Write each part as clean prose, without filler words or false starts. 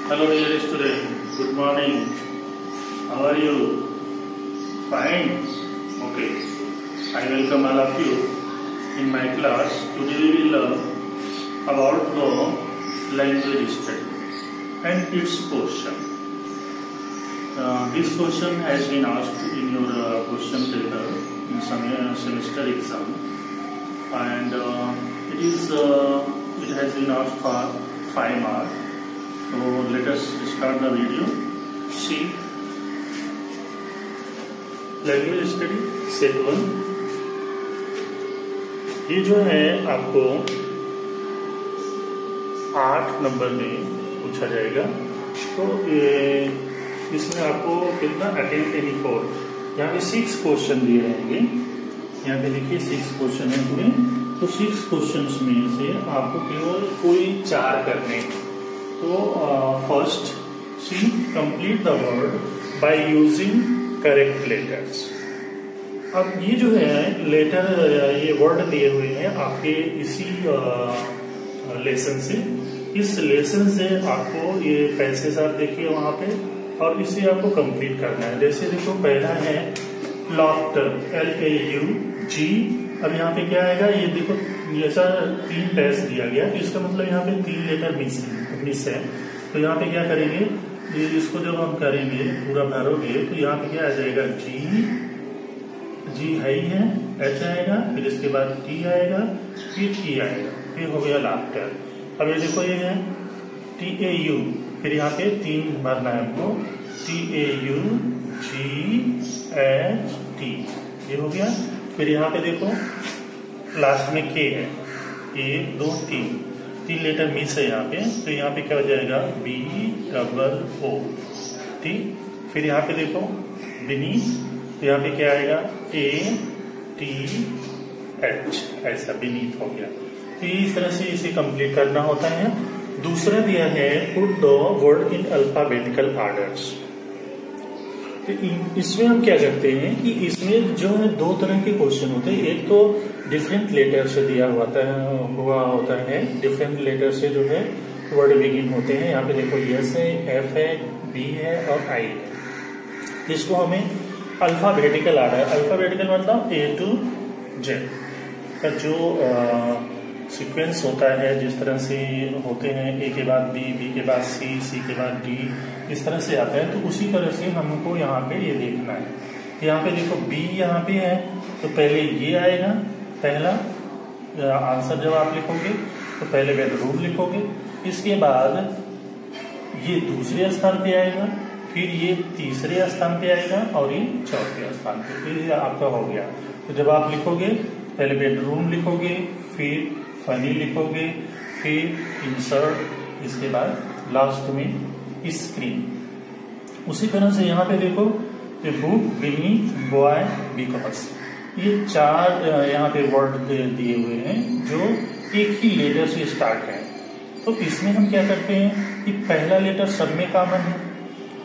Hello dear student, good morning. How are you? Fine? Okay. I welcome all of you in my class. Today we will learn about the language study and its question. This question has been asked in your question paper in some semester exam, and it has been asked for 5 marks. So let us start the video. See, language study set 1। ये जो है आपको 8 number में पूछा जाएगा। तो इसमें आपको कितना अटेम्प्ट एनी 4, यहाँ पे 6 क्वेश्चन दिए रहेंगे। यहाँ पे देखिए 6 क्वेश्चन है पूरे। तो 6 क्वेश्चन में से आपको केवल कोई 4 करने। तो first, see complete the word by using correct letters. अब ये जो है लेटर, ये वर्ड दिए हुए हैं आपके इसी लेसन से। इस लेसन से आपको ये पैसेज आप देखिए वहां पे, और इसे आपको कंप्लीट करना है। जैसे देखो, पहला है लॉफ्टर, LAUG। अब यहाँ पे क्या आएगा, ये देखो ऐसा 3 टेस्ट दिया गया, तो इसका मतलब यहाँ पे 3 लेटर मिस है। तो यहाँ पे क्या करेंगे, इसको जब हम करेंगे पूरा भरोगे तो यहाँ पे क्या आ जाएगा, जी है ही है, H आएगा, फिर इसके बाद T आएगा, फिर T आएगा, फिर हो गया लाफ्टर। अब ये देखो, ये है TAU, फिर यहाँ पे 3 भरना है हमको, TAUGHT, ये हो गया। फिर यहाँ पे देखो लास्ट में K है, 1 2 3 लेटर मिस है यहाँ पे, तो यहाँ पे क्या हो जाएगा, BOO, ठीक। फिर यहाँ पे देखो बीनीथ, तो यहाँ पे क्या आएगा, ATH, ऐसा बीनीथ हो गया। तो इस तरह से इसे कंप्लीट करना होता है। दूसरा दिया है put the word in alphabetical orders. तो इसमें हम क्या करते हैं कि इसमें जो है 2 तरह के क्वेश्चन होते हैं। एक तो डिफरेंट लेटर से दिया हुआ होता है, डिफरेंट लेटर से जो है वर्ड बिगिन होते हैं। यहाँ पे देखो S है, F है, B है और I है। इसको हमें अल्फाबेटिकल ऑर्डर, अल्फाबेटिकल मतलब A to Z का जो सीक्वेंस होता है, जिस तरह से होते हैं, A के बाद B, B के बाद C, C के बाद D, इस तरह से आता है। तो उसी तरह से हमको यहाँ पे ये देखना है। यहाँ पे देखो B यहाँ पे है, तो पहले ये आएगा, पहला आंसर जब आप लिखोगे तो पहले बेडरूम लिखोगे, इसके बाद ये दूसरे स्थान पे आएगा, फिर ये तीसरे स्थान पे आएगा और ये चौथे स्थान पे, फिर आपका हो गया। तो जब आप लिखोगे पहले बेडरूम लिखोगे, फिर फनी लिखोगे, फिर इंसर्ट, इसके बाद लास्ट में स्क्रीन। उसी तरह से यहाँ पे देखो, बुक, बीनीथ, बॉय, बिकॉज, ये 4 यहाँ पे वर्ड दिए हुए हैं जो एक ही लेटर से स्टार्ट है। तो इसमें हम क्या करते हैं कि पहला लेटर सब में कॉमन है,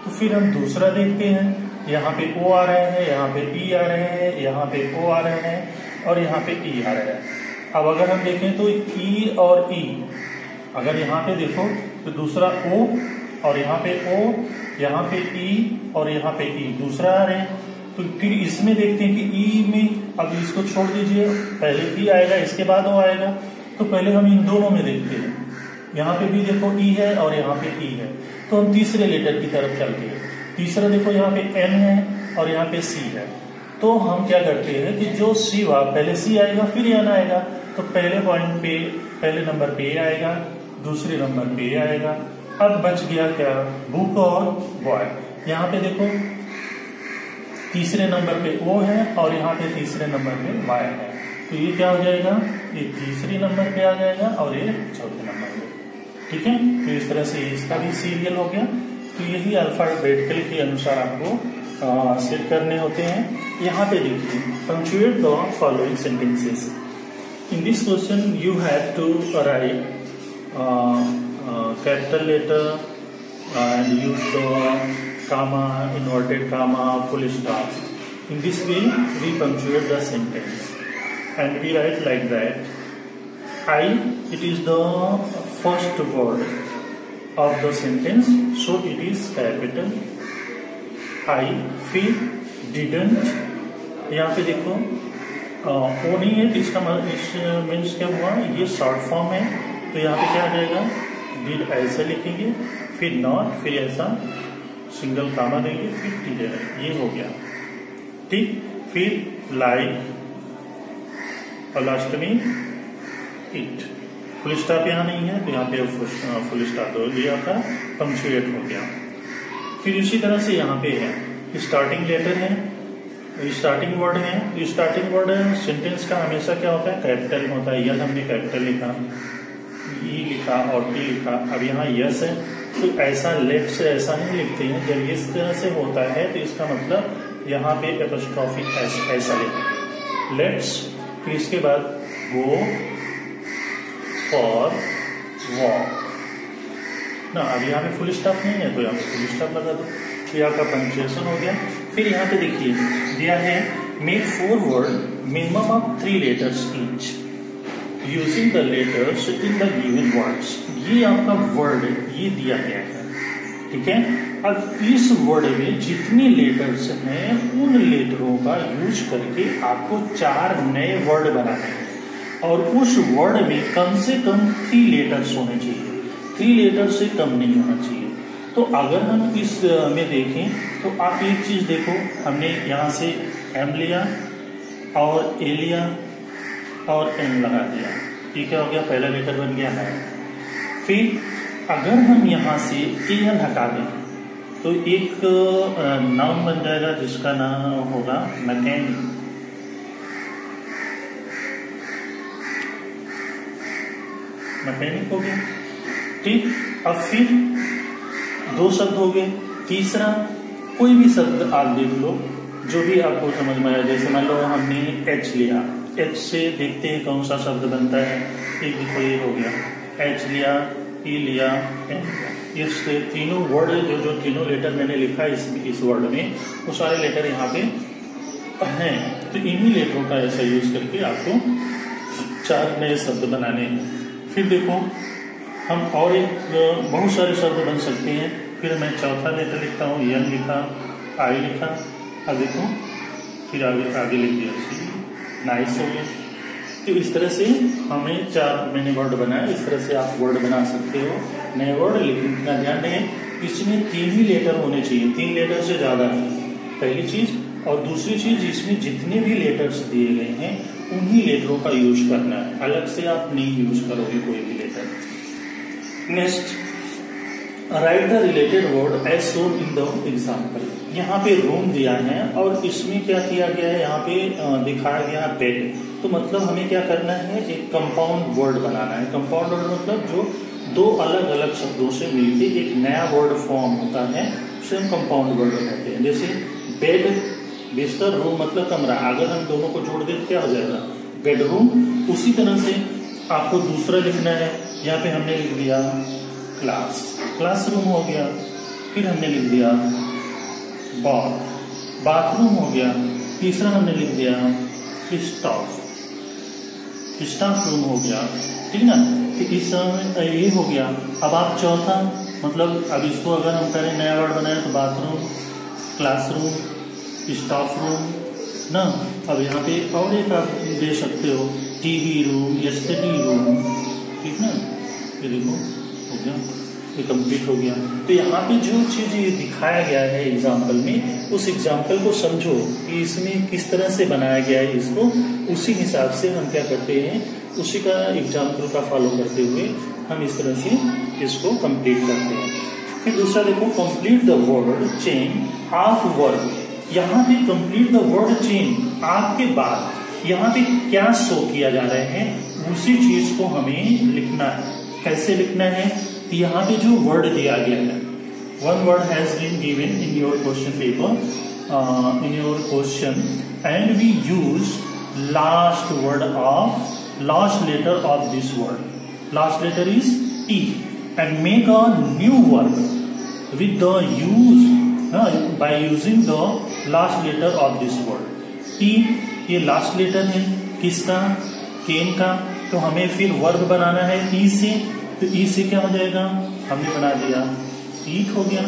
तो फिर हम दूसरा देखते हैं। यहाँ पे O आ रहे हैं, यहाँ पे E आ रहे हैं, यहाँ पे O आ रहे हैं और यहाँ पे E आ रहा है। अब अगर हम देखें तो E और E, अगर यहाँ पे देखो तो दूसरा O और यहाँ पे O, यहाँ पे E और यहाँ पे E दूसरा आ रहे हैं। तो फिर इसमें देखते हैं कि E में, अब इसको छोड़ दीजिए, पहले E आएगा, इसके बाद O आएगा। तो पहले हम इन दोनों में देखते हैं, यहाँ पे भी देखो E है और यहाँ पे E है, तो हम तीसरे लेटर की तरफ चलते हैं। तीसरा देखो यहाँ पे N है और यहाँ पे C है, तो हम क्या करते हैं कि जो C पहले C आएगा फिर N आएगा, तो पहले पॉइंट पे, पहले नंबर पे आएगा, दूसरे नंबर पे आएगा। अब बच गया क्या, बुक और बॉय। यहाँ पे देखो तीसरे नंबर पे O है और यहाँ पे तीसरे नंबर पे Y है, तो ये क्या हो जाएगा, ये तीसरे नंबर पे आ जाएगा और ये चौथे नंबर पे, ठीक है। तो इस तरह से इसका भी सीरियल हो गया। तो यही अल्फाबेटिकल के अनुसार आपको सेट करने होते हैं। यहाँ पे देखिए, punctuate the following sentences. In this question you have to write capital letter and use the comma, inverted comma, full stop. In this way we punctuate the sentence and we write like that. I, it is the first word of the sentence, so it is capital I. फिर didn't, यहाँ पे देखो वो नहीं है, इसका इस means क्या हुआ, ये शॉर्ट फॉर्म है, तो यहाँ पे क्या आ जाएगा, डिड ऐसा लिखेंगे, फिर नॉट, फिर ऐसा सिंगल कामा देंगे, फिर डिडंट, ये हो गया, ठीक। फिर लाइक और लास्ट में इट, फुल स्टॉप यहाँ नहीं है, तो यहाँ पे फुल स्टॉप दो, ये आपका पंक्चुएट हो गया। फिर इसी तरह से यहाँ पे है स्टार्टिंग लेटर है, स्टार्टिंग वर्ड है, स्टार्टिंग वर्ड सेंटेंस का हमेशा क्या होता है, कैपिटल होता है। यस हमने कैपिटल लिखा, ई लिखा और टी लिखा, अब यहाँ यस है, तो ऐसा लेट से ऐसा नहीं लिखते हैं, जब इस तरह से होता है तो इसका मतलब यहाँ पे एपोस्ट्रोफी ऐसा लिखा लेट्स, फिर इसके बाद गो फॉर वॉक ना, अब यहाँ पे फुल स्टॉप नहीं है, तो यहाँ पे फुल स्टॉप लगा दो, यहाँ का पंक्चुएशन हो गया। फिर यहाँ पे देखिए दिया है make 4 word minimum of 3 letters each using the letters in the given words, ये आपका वर्ड ये दिया गया है, ठीक है। अब इस वर्ड में जितने लेटर्स हैं उन लेटरों का यूज करके आपको 4 नए वर्ड बनाने हैं, और उस वर्ड में कम से कम 3 लेटर्स होने चाहिए, 3 लेटर से कम नहीं होना चाहिए। तो अगर हम इस में देखें तो आप एक चीज देखो, हमने यहाँ से एम लिया और ए लिया और एन लगा दिया, ये क्या हो गया, पहला लेटर बन गया है। फिर अगर हम यहाँ से ए एन हटा दें तो एक नाउन बन जाएगा जिसका नाम होगा मैकेनिक, मैकेनिक हो गया, ठीक। अब फिर 2 शब्द हो गए, तीसरा कोई भी शब्द आप देख लो जो भी आपको समझ में आया, जैसे मान लो हमने एच लिया, एच से देखते हैं कौन सा शब्द बनता है, एक देखो ये हो गया, एच लिया, ई लिया, एन, इस तीनों वर्ड जो तीनों लेटर मैंने लिखा इस वर्ड में, वो सारे लेटर यहाँ पे हैं, तो इन्हीं लेटरों का ऐसा यूज करके आपको 4 नए शब्द बनाने हैं। फिर देखो हम और एक बहुत सारे शब्द बन सकते हैं, फिर मैं चौथा लेटर लिखता हूँ, एन लिखा, आई लिखा, अब देखो फिर आगे लिख दिया सी, नाइस हो गया। तो इस तरह से हमें 4 मैंने वर्ड बनाया, इस तरह से आप वर्ड बना सकते हो नए वर्ड, लेकिन इतना ध्यान दें इसमें 3 ही लेटर होने चाहिए, 3 लेटर से ज्यादा नहीं, पहली चीज। और दूसरी चीज, इसमें जितने भी लेटर्स दिए गए हैं उन्हीं लेटरों का यूज करना है, अलग से आप नहीं यूज करोगे कोई भी letter. Next, write the related word as shown in the example. यहाँ पे रूम दिया है और इसमें क्या किया गया है, यहाँ पे दिखाया गया है बेड, तो मतलब हमें क्या करना है, एक कंपाउंड वर्ड बनाना है। कंपाउंड वर्ड मतलब जो 2 अलग अलग शब्दों से मिलकर एक नया वर्ड फॉर्म होता है, उसे हम कंपाउंड वर्ड कहते हैं। जैसे बेड, बिस्तर, रूम मतलब कमरा, अगर हम दोनों को जोड़ दें क्या हो जाएगा, बेडरूम। उसी तरह से आपको दूसरा लिखना है, यहाँ पे हमने लिख दिया क्लास, क्लासरूम हो गया। फिर हमने लिख दिया बाथ, बाथरूम हो गया। तीसरा हमने लिख दिया स्टाफ, स्टाफ रूम हो गया, ठीक ना। इस ये हो गया। अब आप चौथा मतलब अब इसको अगर हम करें नया वर्ड बनाए तो बाथरूम, क्लासरूम, स्टाफ रूम ना। अब यहाँ पे और एक आप दे सकते हो, टीवी रूम या स्टडी रूम, ठीक ना। ये देखो हो गया, ये कंप्लीट हो गया। तो यहाँ पे जो चीज ये दिखाया गया है एग्जाम्पल में, उस एग्जाम्पल को समझो कि इसमें किस तरह से बनाया गया है इसको, उसी हिसाब से हम क्या करते हैं, उसी का एग्जाम्पल का फॉलो करते हुए हम इस तरह से इसको कंप्लीट करते हैं। फिर दूसरा देखो, complete the word chain of word. यहाँ पे कंप्लीट द वर्ड चेन आपके बाद यहाँ पे क्या शो किया जा रहा है, उसी चीज को हमें लिखना है। कैसे लिखना है, यहाँ पे जो वर्ड दिया गया है, 1 word has been given in your question paper, in your question, and we use last letter of this word. Last letter is T, and make a new word with the by using the last letter of this word. T ये last letter है किसका, केन का। तो हमें फिर verb बनाना है ई से, तो ई से क्या हो जाएगा हमने बना दिया ईट हो गया,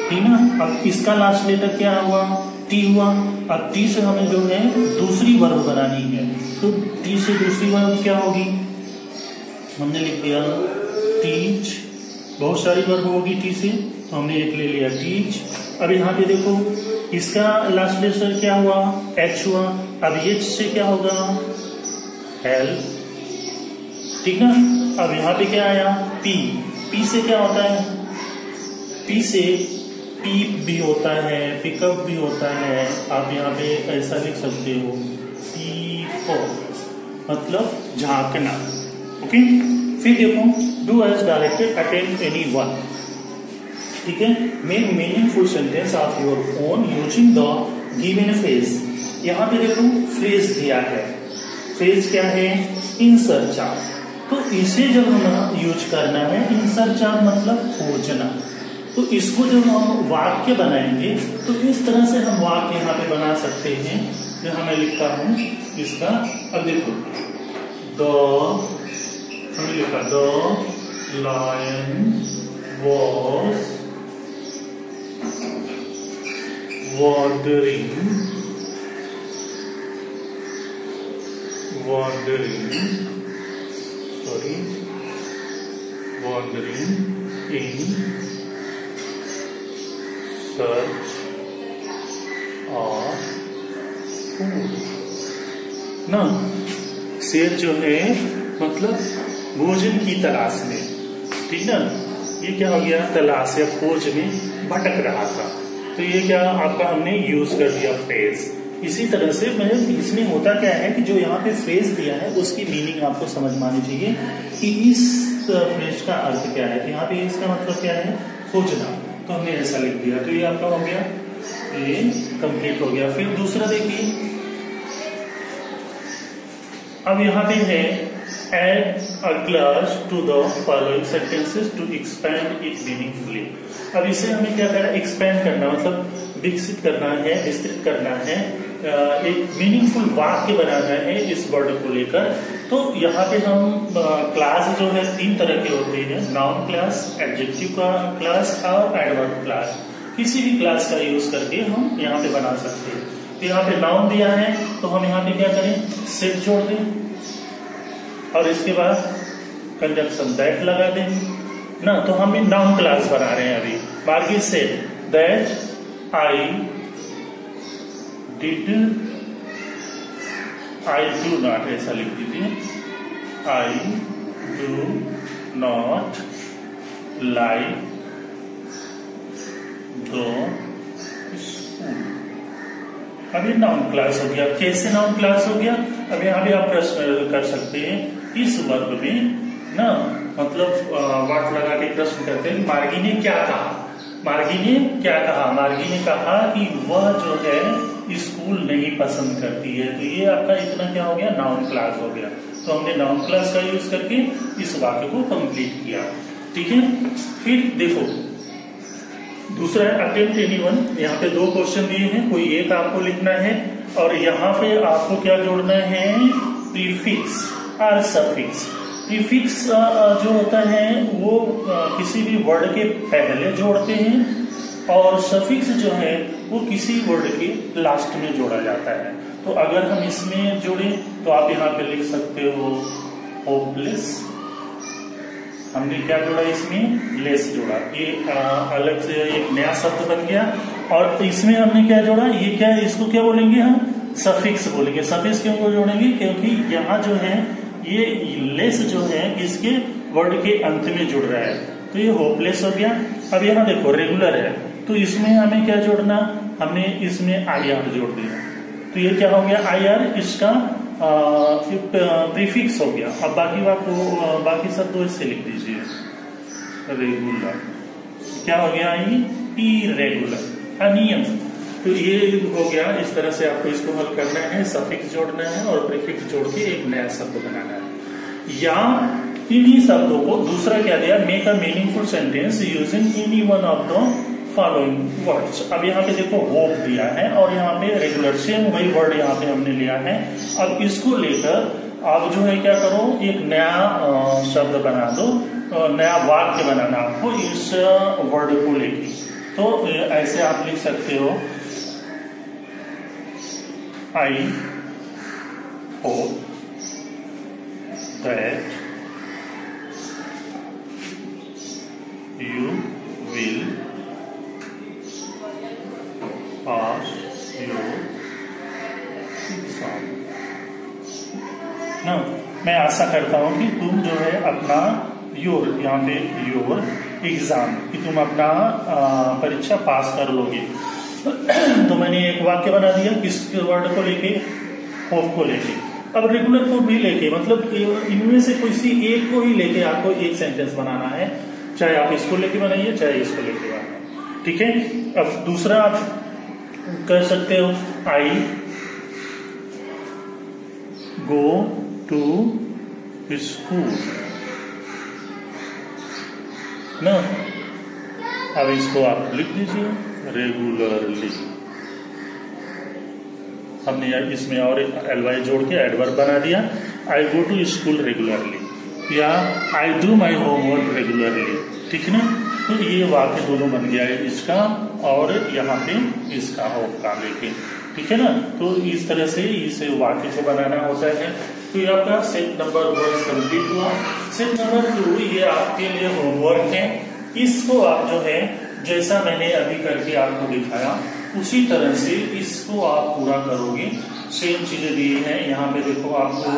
ठीक ना। अब इसका लास्ट लेटर क्या हुआ, टी हुआ। अब टी से हमें जो है दूसरी वर्ब बनानी है, तो टी से दूसरी वर्ब क्या होगी, हमने लिख दिया टीच। बहुत सारी वर्ब होगी टी से, तो हमने एक ले लिया टीच। अब यहाँ पे देखो इसका लास्ट लेटर क्या हुआ, एच हुआ। अब एच से क्या होगा, हेल्प, ठीक ना। अब यहाँ पे क्या आया, पी। पी से क्या होता है, पी से पीप भी होता है, पिकअप भी होता है। आप यहाँ पे ऐसा लिख सकते हो, पीप मतलब झांकना, ओके। फिर देखो do as directed, attend any one, ठीक है। Make meaningful sentence of your own using the given phrase. यहाँ पे देखो फ्रेज दिया है, फ्रेज क्या है, इन सर्च ऑफ। तो इसे जब हमें यूज करना है, इन सर्च ऑफ मतलब खोजना, तो इसको जब हम वाक्य बनाएंगे तो इस तरह से हम वाक्य यहाँ पे बना सकते हैं। जो मैं लिखता हूं इसका, अब देखो हमने लिखा the lion was wandering in search of food ना। शेर जो है मतलब भोजन की तलाश में, ठीक ना। ये क्या हो गया, तलाश या खोज में भटक रहा था, तो ये क्या आपका हमने यूज कर दिया फ्रेज। इसी तरह से मतलब इसमें होता क्या है कि जो यहाँ पे फ्रेज दिया है उसकी मीनिंग आपको समझ में आनी चाहिए कि इस फ्रेज का अर्थ क्या है। यहाँ पे इसका मतलब क्या है, खोजना, तो हमने ऐसा लिख दिया, तो ये आपका हो गया, ये कंप्लीट हो गया। फिर दूसरा देखिए, अब यहाँ पे है add a clause to the following sentences to expand it meaningfully। अब इसे हमें क्या करना है, एक्सपेंड करना मतलब विकसित करना है, विस्तृत करना है, एक मीनिंगफुल वाक्य बनाना है इस वर्ड को लेकर। तो यहाँ पे हम क्लास जो है 3 तरह के होते हैं, नाउन क्लास, एडजेक्टिव का क्लास और एडवर्ब क्लास। किसी भी क्लास का यूज करके हम यहाँ पे बना सकते हैं। तो यहाँ पे नाउन दिया है तो हम यहाँ पे क्या करें, सेट जोड़ दें और इसके बाद कंजंक्शन दैट लगा दें ना। तो हम नाउन क्लास बना रहे हैं अभी। बाकी set that I do not, ऐसा लिख दीजिए, I do not like the school. अब ये नाउन क्लास हो गया। कैसे नाउन क्लास हो गया, अब यहाँ भी आप प्रश्न कर सकते हैं, इस वर्ग में ना मतलब वाट लगा के प्रश्न करते हैं, मार्गी ने क्या कहा। मार्गी ने क्या कहा, मार्गी ने कहा कि वह जो है स्कूल नहीं पसंद करती है। तो ये आपका इतना क्या हो गया, नाउन क्लास हो गया। तो हमने नाउन क्लास का यूज करके इस वाक्य को कंप्लीट किया, ठीक है। फिर देखो दूसरा है अटेम्प्ट एनीवन। यहाँ पे 2 क्वेश्चन दिए हैं, कोई एक आपको लिखना है और यहाँ पे आपको क्या जोड़ना है, प्रीफिक्स और सफिक्स। प्रीफिक्स जो होता है वो किसी भी वर्ड के पहले जोड़ते हैं और सफिक्स जो है वो किसी वर्ड के लास्ट में जोड़ा जाता है। तो अगर हम इसमें जोड़े तो आप यहाँ पे लिख सकते हो होपलेस। हमने क्या जोड़ा, इसमें लेस जोड़ा, ये अलग से एक नया शब्द बन गया। और इसमें हमने क्या जोड़ा, ये क्या है, इसको क्या बोलेंगे हम, सफिक्स बोलेंगे। सफिक्स क्यों को जोड़ेंगे, क्योंकि यहाँ जो है ये लेस जो है इसके वर्ड के अंत में जुड़ रहा है, तो ये होपलेस हो गया। अब यहाँ देखो रेगुलर है, तो इसमें हमें क्या जोड़ना, हमने इसमें आई आर जोड़ दिया, तो ये क्या हो गया, आई आर इसका प्रीफिक्स हो गया। अब बाकी सब दो इससे लिख दीजिए, रेगुलर क्या हो गया, इरेगुलर, अनियमित। तो ये हो गया। इस तरह से आपको इसको हल करना है, सफिक्स जोड़ना है और प्रीफिक्स जोड़ के एक नया शब्द बनाना है। या इन्हीं शब्दों को दूसरा क्या दिया, make a meaningful sentence using any one of the following words. अब यहाँ पे देखो होप दिया है और यहाँ पे रेगुलर, सेम वही वर्ड यहाँ पे हमने लिया है। अब इसको लेकर आप जो है क्या करो, एक नया शब्द बना दो नया वाक्य बनाना आपको इस वर्ड को लेके। तो ऐसे आप लिख सकते हो, I hope that you will pass your exam. ना, मैं आशा करता हूं कि तुम जो है अपना योर, यहाँ पे योर एग्जाम, कि तुम अपना परीक्षा पास कर लोगे। तो मैंने एक वाक्य बना दिया किस वर्ड को लेके, होप को लेके। अब रेगुलर को भी लेके, मतलब इनमें से किसी एक को ही लेके आपको एक सेंटेंस बनाना है, चाहे आप इसको लेके बनाइए चाहे इसको लेके बनाइए, ठीक है। अब दूसरा आप कर सकते हो, आई गो टू स्कूल ना। अब इसको आप लिख दीजिए रेगुलरली। हमने इसमें और एलवाई जोड़ के एडवर्ब बना दिया, आई गो टू स्कूल रेगुलरली या I do my homework regularly, ठीक है ना। तो ये वाक्य दोनों बन गया है इसका और यहाँ पे इसका होप का लेके, ठीक है ना। तो इस तरह से इस वाक्य को बनाना होता है। तो ये आपका सेट नंबर 1 कंप्लीट हुआ। सेट नंबर 2 ये आपके लिए होमवर्क है। इसको आप जो है जैसा मैंने अभी करके आपको दिखाया उसी तरह से इसको आप पूरा करोगे। सेम चीजें दी है यहाँ पे, देखो आपको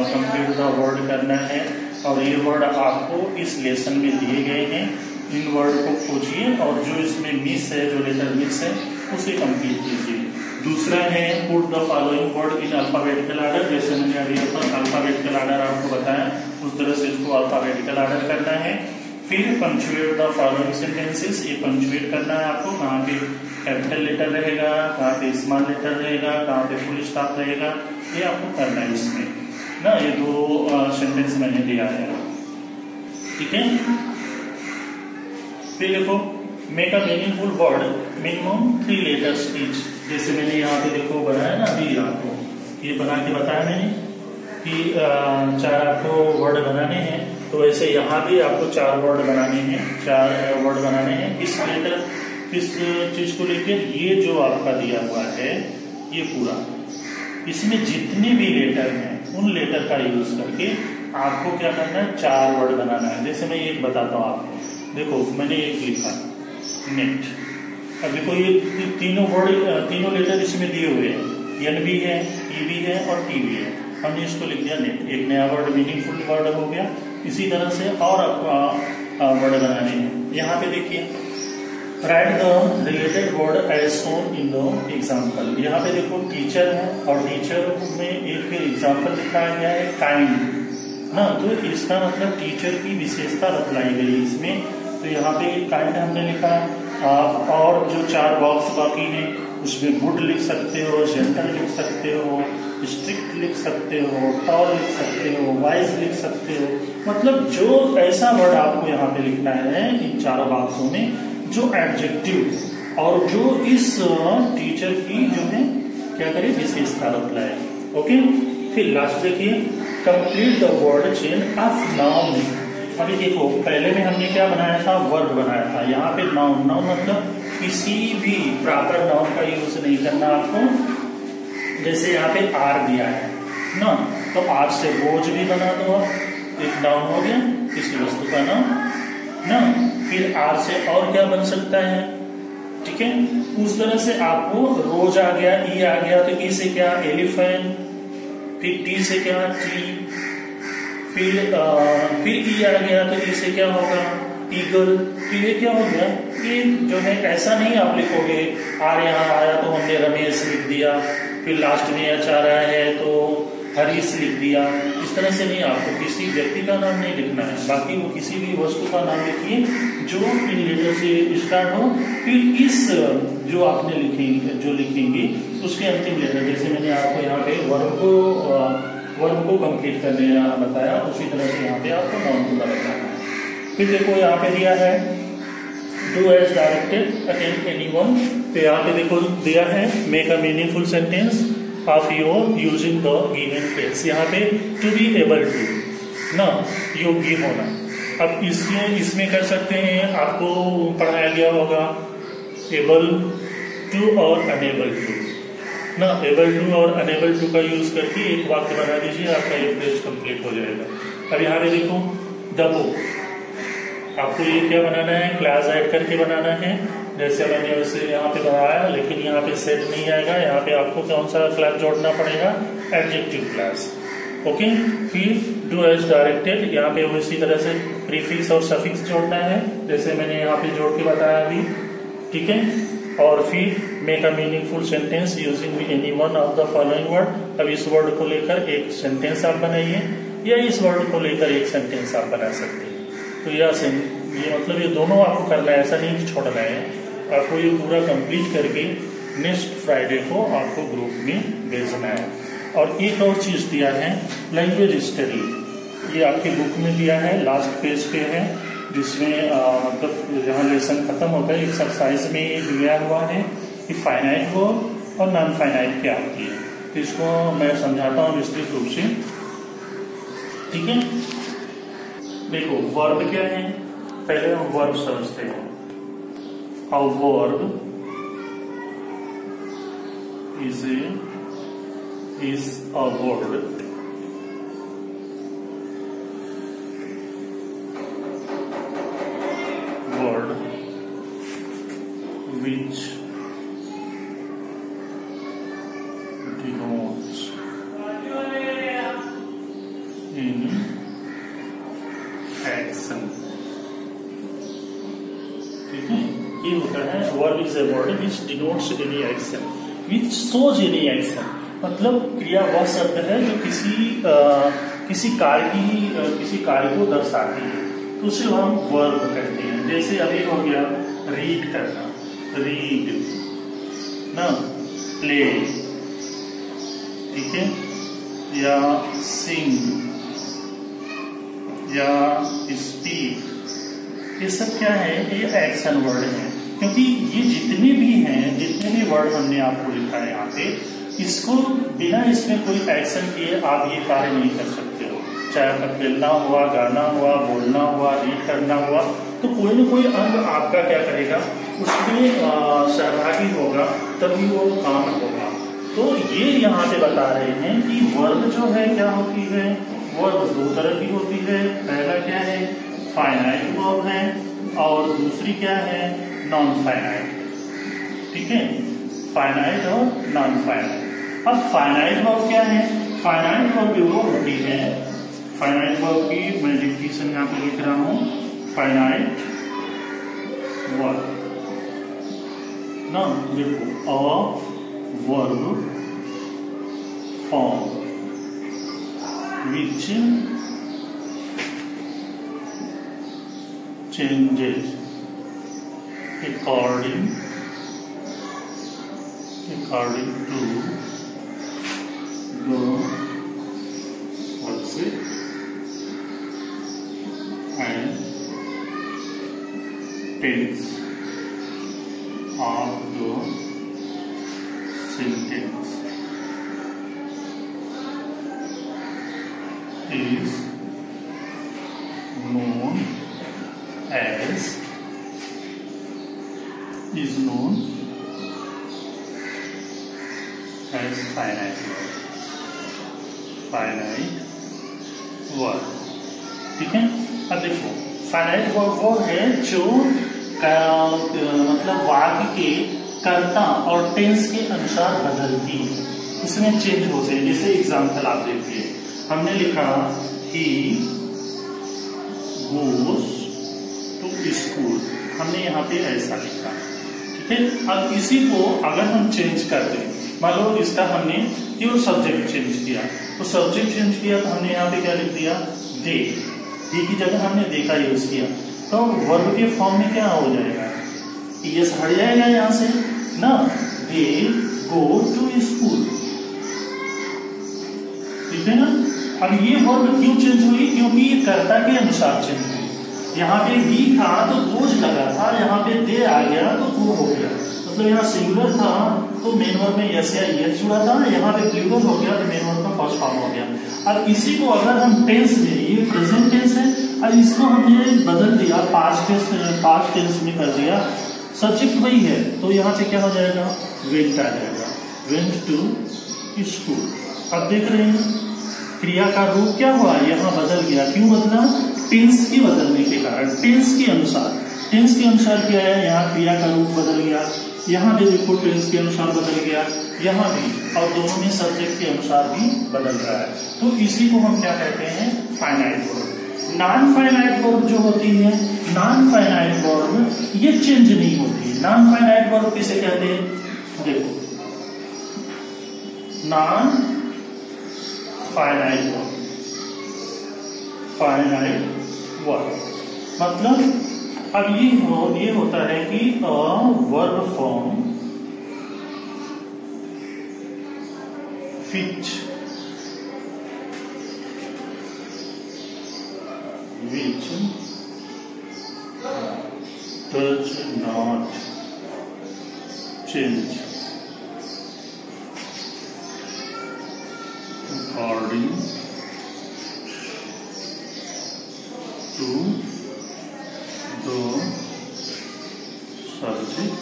कंप्लीट द वर्ड करना है और ये वर्ड आपको इस लेसन में दिए गए हैं। इन वर्ड को खोजिए और जो इसमें मिस है, जो लेटर मिस है उसे कंप्लीट कीजिए। दूसरा है put the following word in alphabetical order. जैसे मैंने अभी अल्फाबेटिकल ऑर्डर आपको बताया उस तरह से इसको अल्फाबेटिकल ऑर्डर करना है। फिर पंक्चुएट द फॉलोइंग सेंटेंसेस, ये पंक्चुएट करना है आपको। कहाँ पे कैपिटल लेटर रहेगा, कहाँ पे स्मॉल लेटर रहेगा, कहाँ पे फुल स्टॉप रहेगा, ये आपको करना है इसमें ना। ये 2 सेंटेंस मैंने दिया है, ठीक है। फिर देखो make a meaningful word minimum 3 letters each. जैसे मैंने यहाँ पे देखो बनाया ना, अभी आपको ये बना के बताया मैंने कि 4 आपको वर्ड बनाने हैं। तो वैसे यहाँ भी आपको 4 वर्ड बनाने हैं, 4 वर्ड बनाने हैं। किस लेटर, किस चीज को लेकर, ये जो आपका दिया हुआ है ये पूरा, इसमें जितने भी लेटर हैं उन लेटर का यूज करके आपको क्या करना है, 4 वर्ड बनाना है। जैसे मैं एक बताता हूँ आपको, देखो मैंने एक लिखा नेट। अब देखो ये तीनों वर्ड, तीनों लेटर इसमें दिए हुए हैं, एन भी है, ई भी है और टी भी है। हमने इसको लिख दिया नेट। एक नया वर्ड मीनिंगफुल वर्ड हो गया। इसी तरह से और वर्ड बनाने हैं। यहाँ पे देखिए write the related word as shown in the example. यहाँ पे देखो टीचर है और टीचर में एक एग्जाम्पल दिखाया गया है काइंड ना। तो इसका मतलब टीचर की विशेषता बतलाई गई इसमें। तो यहाँ पे काइंड हमने लिखा। और जो 4 बॉक्स बाकी हैं उसमें गुड लिख सकते हो, जेंटल लिख सकते हो, स्ट्रिक्ट लिख सकते हो, टॉल लिख सकते हो, वाइज लिख सकते हो। मतलब जो ऐसा वर्ड आपको यहाँ पे लिखना है इन 4 बॉक्सों में जो एडजेक्टिव और जो इस टीचर की जो है क्या करे विशेषता बतलाए। ओके, फिर लास्ट देखिए complete the word chain of noun. अभी देखो पहले में हमने क्या बनाया था, वर्ब बनाया था। यहाँ पे नाउन, नाउन मतलब किसी भी प्रॉपर नाउन का यूज नहीं करना आपको। जैसे यहाँ पे आर दिया है ना, तो आर से बोझ भी बना दो, एक नाउन हो गया किसी वस्तु का नाम ना। फिर आर से और क्या बन सकता है, ठीक है। उस तरह से आपको रोज आ गया, ई आ गया, तो ई से क्या एलिफेंट, फिर टी से क्या ट्री, फिर ई आ गया तो ई से क्या होगा ईगल। तो ये क्या हो गया, ये जो है ऐसा नहीं आप लिखोगे आर यहाँ आया तो हमने रमेश लिख दिया, फिर लास्ट में एच आ रहा है तो हरीश लिख दिया। इस तरह से नहीं, आपको किसी व्यक्ति का नाम नहीं लिखना है, बाकी वो किसी भी वस्तु का नाम लिखिए जो इन लेटर से स्टार्ट हो। फिर इस जो आपने लिखेंगे उसके अंतिम लेटर, जैसे मैंने आपको यहाँ पे वर्ब को कंप्लीट करने बताया, उसी तरह से यहाँ पे आपको नाउन को बताना है। फिर देखो यहाँ पे दिया है do as directed attend anyone. तो यहाँ पे देखो दिया है make a meaningful sentence of your using the given phrase. यहाँ पे टू बी एबल टू ना, योग्य होना, अब इसमें कर सकते हैं, आपको पढ़ाया गया होगा एबल टू और अनेबल टू ना, एबल टू और अनेबल टू का यूज करके एक वाक्य बना दीजिए, आपका ये पेज कंप्लीट हो जाएगा। अब यहाँ पे देखो द बुक, आपको ये क्या बनाना है, क्लास ऐड करके बनाना है, जैसे मैंने वैसे यहाँ पे बनाया, लेकिन यहाँ पे सेट नहीं आएगा, यहाँ पे आपको कौन सा क्लास जोड़ना पड़ेगा, एडजेक्टिव क्लास। ओके, फिर डू एज डायरेक्टेड, यहाँ पे उसी तरह से प्रीफिक्स और सफिक्स जोड़ना है, जैसे मैंने यहाँ पे जोड़ के बताया अभी, ठीक है। और फिर make a meaningful sentence using any one of the following word. अब इस वर्ड को लेकर एक सेंटेंस आप बनाइए, या इस वर्ड को लेकर एक सेंटेंस आप बना सकते हैं। तो ये मतलब ये दोनों आपको करना है, ऐसा नहीं कि छोड़ना है, आपको ये पूरा कंप्लीट करके नेक्स्ट फ्राइडे को आपको ग्रुप में भेजना है। और एक और चीज दिया है लैंग्वेज स्टडी, ये आपकी बुक में दिया है, लास्ट पेज पे है, जिसमें मतलब जहाँ लेसन खत्म होता है एक्सरसाइज में दिया हुआ है कि फाइनाइट वर्ब और नॉन फाइनाइट क्या होती है। तो इसको मैं समझाता हूँ विस्तृत रूप से, ठीक है। देखो वर्ब क्या है, पहले हम वर्ब समझते हैं। A verb is a word which denotes any action। ठीक है, ये होता है verb is a word which denotes any action, which shows any action। मतलब क्रिया वह शब्द है जो किसी कार्य को दर्शाती है, तो उसे हम वर्ब कहते हैं। जैसे अभी हो गया रीड करना, रीड ना, प्ले, ठीक है, या सिंग या स्पीक, ये सब क्या है, ये एक्शन वर्ड है। क्योंकि ये जितने भी वर्ड हमने आपको लिखा है यहाँ पे, इसको बिना इसमें कोई एक्शन किए आप ये कार्य नहीं कर सकते हो। चाहे आपका खेलना हुआ, गाना हुआ, बोलना हुआ, रीड करना हुआ, तो कोई ना कोई अंग आपका क्या करेगा, उसमें सहभागी होगा, तभी वो काम होगा। तो ये यहाँ पे बता रहे हैं कि वर्ब जो है क्या होती है, वर्ब दो तरह की होती है। पहला क्या है, फाइनाइट वर्ब है, और दूसरी क्या है, नॉन फाइनाइट। ठीक है, फाइनाइट और नॉन फाइनाइट। अब फाइनाइट वर्ब क्या है, फाइनाइट वर्ब वो होती है, फाइनाइट वर्ब की मैं डिफिनेशन यहाँ पे लिख रहा हूं, फाइनाइट वर्ब ना, देखो a verb form which changes according to the subject and tense of the sentence is known as finite verb. ठीक है, अब देखो फाइनाइट वर्ब वो है जो मतलब वाक्य के कर्ता और टेंस के अनुसार बदलती है, इसमें चेंज होते हैं। जैसे एग्जाम्पल आप देखिए, हमने लिखा ही गोज टू स्कूल, हमने यहाँ पे ऐसा लिखा। ठीक है, अब इसी को अगर हम चेंज कर दें, मान लो इसका हमने केवल सब्जेक्ट चेंज किया, तो सब्जेक्ट चेंज किया तो हमने यहाँ पे क्या लिख दिया, दे, डी की जगह हमने देखा यूज किया, तो वर्ब के फॉर्म में क्या हो जाएगा, यस हट जाएगा यहाँ से ना, दे गो टू स्कूल। ठीक है ना। अब ये वर्ब क्यों चेंज हुई, क्योंकि ये कर्ता के अनुसार चेंज हुई। यहाँ पे बी था तो गोज लगा था, यहाँ पे दे आ गया तो गो हो गया। मतलब यहाँ सिंगुलर था तो मेन वर्ब में यस या यस जुड़ा था, यहाँ पे प्लूरल हो गया तो मेन वर्ब का फर्स्ट फॉर्म हो गया। अब इसी को अगर हम टेंस में, ये प्रेजेंट टेंस है अब इसको हमने बदल दिया, पास्ट टेंस में कर दिया, सब्जेक्ट वही है, तो यहाँ पे क्या हो जाएगा, वेंट आ जाएगा, वेंट टू स्कूल। अब देख रहे हैं क्रिया का रूप क्या हुआ, यहाँ बदल गया। क्यों बदला, टेंस के बदलने के कारण, टेंस के अनुसार क्या है, यहाँ क्रिया का रूप बदल गया, यहाँ भी देखो टेंस के अनुसार बदल गया, यहाँ भी, और दोनों में सब्जेक्ट के अनुसार भी बदल रहा है। तो इसी को हम क्या कहते हैं, finite verb. Non finite verb जो होती है, नॉन फाइनाइट वर्ब ये चेंज नहीं होती। नॉन फाइनाइट वर्ब किसे कहते हैं, देखो नॉन फाइनाइट वर्ब मतलब अब ये होता है कि verb form which does not change according to the subject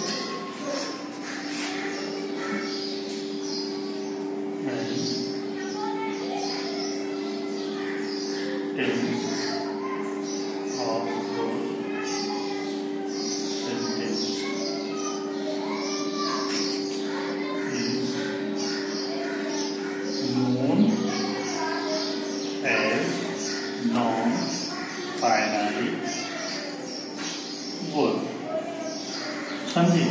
समझे।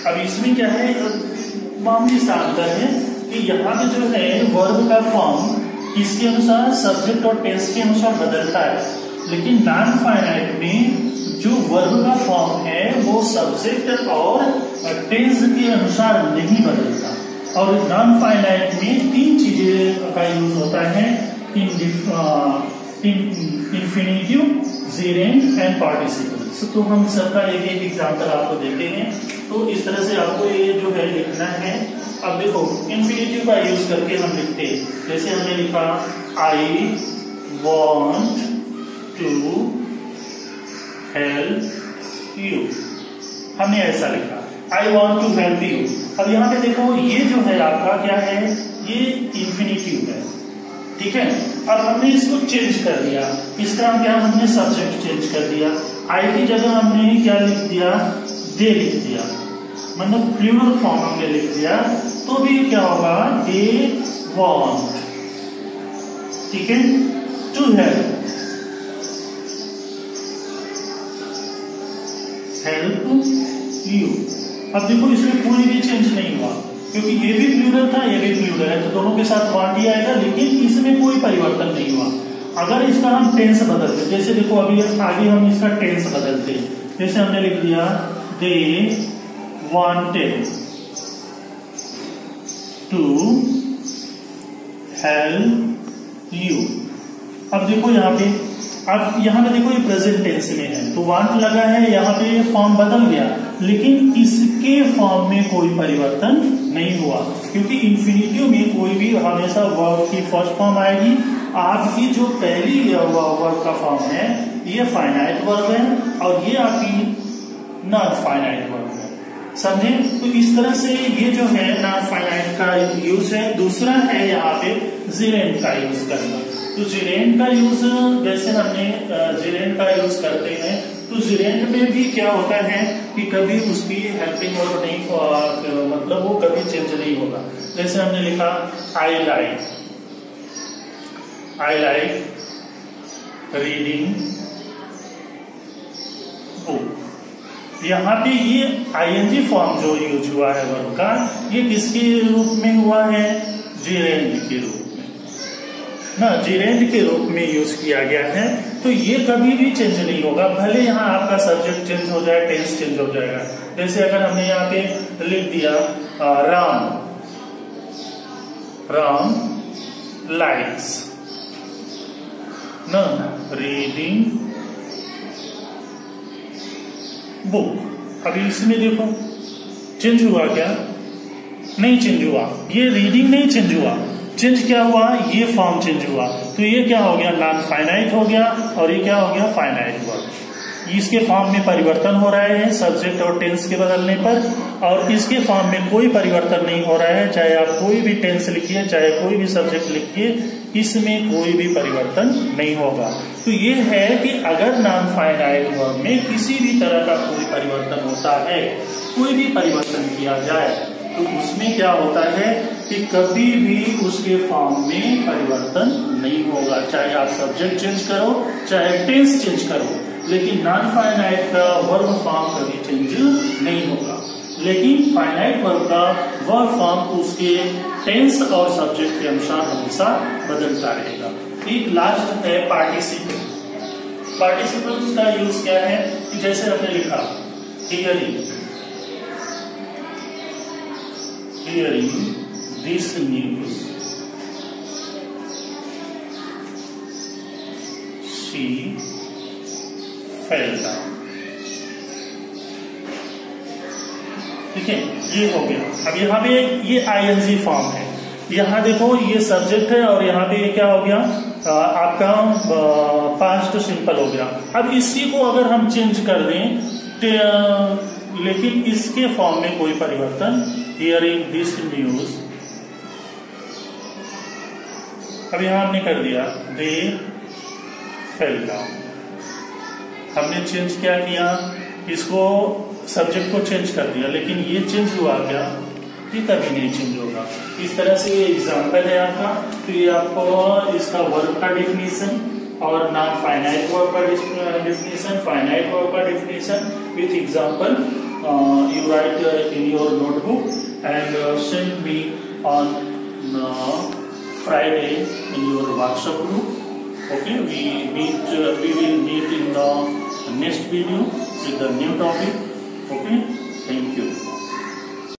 अब इसमें क्या है, मामूली सा अंतर है कि यहाँ पे जो है वर्ब का फॉर्म किसके अनुसार, सब्जेक्ट और टेंस के अनुसार बदलता है, लेकिन नॉन फाइनाइट में जो वर्ब का फॉर्म है वो सब्जेक्ट और टेंस के अनुसार नहीं बदलता। और नॉन फाइनाइट में तीन चीजें का यूज होता है, इंफिनिटिव, जेरेंट एंड पार्टिसिपल। तो हम सबका एक एक एग्जाम्पल आपको देते हैं। तो इस तरह से आपको ये जो है लिखना है। अब देखो इंफिनिटिव का यूज करके हम लिखते हैं, जैसे हमने लिखा I want to help you, हमने ऐसा लिखा I want to help you. अब यहाँ पे देखो ये जो है आपका क्या है, ये इंफिनिटिव है, ठीक है। अब हमने इसको चेंज कर दिया, इसका क्या, हमने सब्जेक्ट चेंज कर दिया, आई की जगह हमने क्या लिख दिया, दे लिख दिया, मतलब प्लूरल फॉर्म हमने लिख दिया, तो भी क्या होगा, दे वांट, ठीक है, टू हेल्प यू। अब देखो इसमें कोई भी चेंज नहीं हुआ, क्योंकि ये भी प्लूरल था, ये भी प्लूरल है, तो दोनों के साथ वांट ही आएगा, लेकिन इसमें कोई परिवर्तन नहीं हुआ। अगर इसका हम टेंस बदलते, जैसे देखो अभी आगे हम इसका टेंस बदलते, जैसे हमने लिख दिया they wanted to help you. अब देखो यहाँ पे, अब यहाँ पे देखो ये प्रेजेंट टेंस में है, तो वांट लगा है, यहाँ पे फॉर्म बदल गया, लेकिन इसके फॉर्म में कोई परिवर्तन नहीं हुआ, क्योंकि इंफिनिटिव में कोई भी हमेशा वर्ब की फर्स्ट फॉर्म आएगी। आपकी जो पहली वर्ब का फॉर्म है ये फाइनाइट वर्ब है, और ये आपकी नॉन फाइनाइट वर्ब है, समझे। तो इस तरह से ये जो है नॉन फाइनाइट का यूज है। दूसरा है यहाँ पे जेरेंट का यूज करना। तो जेरेंट का यूज जैसे हमने जेरेंट का यूज करते हैं, तो जेरेंट में भी क्या होता है कि कभी उसकी हेल्पिंग वर्ब नहीं, मतलब वो कभी चेंज नहीं होगा। जैसे हमने लिखा आई लाइक रीडिंग बुक। यहाँ पे ये आईएनजी फॉर्म जो यूज हुआ है वर्ब का, ये किसके रूप में हुआ है, जेरेंट के रूप में ना, जेरेंट के रूप में यूज किया गया है। तो ये कभी भी चेंज नहीं होगा, भले यहाँ आपका सब्जेक्ट चेंज हो जाए, टेंस चेंज हो जाएगा। जैसे अगर हमने यहाँ पे लिख दिया राम लाइक्स ना रीडिंग बुक। अभी इसमें देखो चेंज हुआ क्या, नहीं चेंज हुआ, ये रीडिंग नहीं चेंज हुआ, चेंज क्या हुआ, ये फॉर्म चेंज हुआ, तो ये क्या हो गया, नॉन फाइनाइट हो गया, और ये क्या हो गया, फाइनाइट वर्ब। इसके फॉर्म में परिवर्तन हो रहा है सब्जेक्ट और टेंस के बदलने पर, और इसके फॉर्म में कोई परिवर्तन नहीं हो रहा है, चाहे आप कोई भी टेंस लिखिए, चाहे कोई भी सब्जेक्ट लिखिए, इसमें कोई भी परिवर्तन नहीं होगा। तो ये है कि अगर नॉन फाइनाइट वर्ब में किसी भी तरह का कोई परिवर्तन होता है, कोई भी परिवर्तन किया जाए, तो उसमें क्या होता है कि कभी भी उसके फॉर्म में परिवर्तन नहीं होगा, चाहे आप सब्जेक्ट चेंज करो, चाहे टेंस चेंज करो, लेकिन नॉन फाइनाइट का वर्ब फॉर्म कभी चेंज नहीं होगा। लेकिन फाइनाइट वर्ब का वर्ब फॉर्म उसके टेंस और सब्जेक्ट के अनुसार हमेशा बदलता रहेगा। एक लास्ट है पार्टिसिपल। पार्टिसिपल्स का यूज क्या है कि जैसे हमने लिखा hearing this news, she fell down। ठीक है, ये हो गया। अब यहाँ पे ये आईएनजी फॉर्म है, यहाँ देखो ये सब्जेक्ट है और यहाँ पे ये क्या हो गया, आपका पास्ट सिंपल हो गया। अब इसी को अगर हम चेंज कर दें, लेकिन इसके फॉर्म में कोई परिवर्तन, हियरिंग दिस न्यूज, अब यहां हमने कर दिया दे फेल डाउन। हमने चेंज क्या किया, इसको सब्जेक्ट को चेंज कर दिया, लेकिन ये चेंज हुआ क्या, ये कभी नहीं चेंज होगा। इस तरह से ये एग्जाम्पल है आपका। तो ये आपको इसका वर्ब का डिफिनीशन और नॉन फाइनाइट वर्ब का डिफिनीशन, फाइनाइट वर्ब का definition with example you write in your notebook and send me on Friday in your WhatsApp group. Okay, we will meet in the next video with the new topic. Okay, thank you.